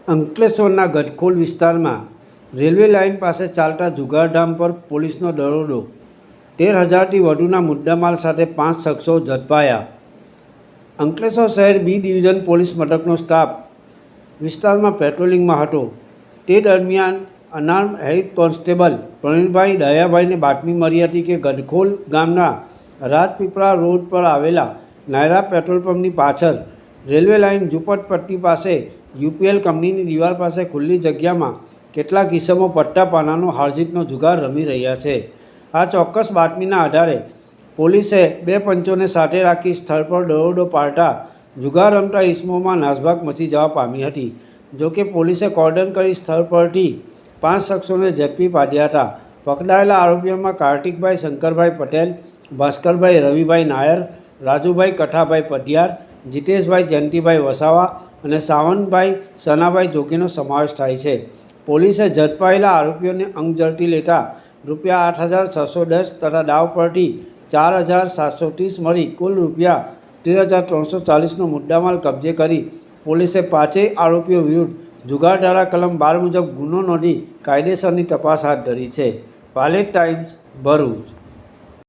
અંકલેશ્વરના ગટખોલ વિસ્તારમાં railway line પાસે ચાલતા જુગારધામ પર પોલીસનો દરોડો. 13,000થી વધુના મુદ્દામાલ સાથે 5 શખ્સો ઝડપાયા. અંકલેશ્વર શહેર બી ડિવિઝન પોલીસ મથકનો સ્ટાફ વિસ્તારમાં પેટ્રોલિંગમાં હતો. તે દરમિયાન અનાર્મ હેડ કોન્સ્ટેબલ પ્રવીણભાઈ દયાભાઈને બાતમી મળી હતી કે ગટખોલ ગામના રાજપીપળા રોડ પર આવેલા નાયરા પેટ્રોલ પંપની પાછળ રેલવે લાઇન ઝુંપડપટ્ટી પાસે યુપીએલ કંપનીની દિવાલ પાસે ખુલ્લી જગ્યામાં કેટલાક ઇસમો પટ્ટા પાનાનો હારજીતનો જુગાર રમી રહ્યા છે. આ ચોક્કસ બાતમીના આધારે પોલીસે 2 પંચોને સાથે રાખી સ્થળ પર દરોડો પાડતા જુગાર રમતા ઇસમોમાં નાસભાગ મચી જવા પામી હતી. જોકે પોલીસે કોર્ડન કરી સ્થળ પરથી 5 શખ્સોને ઝડપી પાડ્યા હતા. પકડાયેલા આરોપીઓમાં કાર્તિકભાઈ શંકરભાઈ પટેલ, ભાસ્કરભાઈ રવિભાઈ નાયર, રાજુભાઈ કઠાભાઈ પઢિયાર, જીતેશભાઈ જયંતિભાઈ વસાવા અને સાવનભાઈ સનાભાઈ જોગીનો સમાવેશ થાય છે. પોલીસે ઝડપાયેલા આરોપીઓને અંગ ઝડપી લેતા રૂપિયા 8,610 તથા દાવ પરથી 4,730 મળી કુલ રૂપિયા 13,340નો મુદ્દામાલ કબજે કરી પોલીસે 5 આરોપીઓ વિરુદ્ધ જુગાર ધારા કલમ 12 મુજબ ગુનો નોંધી કાયદેસરની તપાસ હાથ ધરી છે. વાલેટ ટાઈમ્સ, ભરૂચ.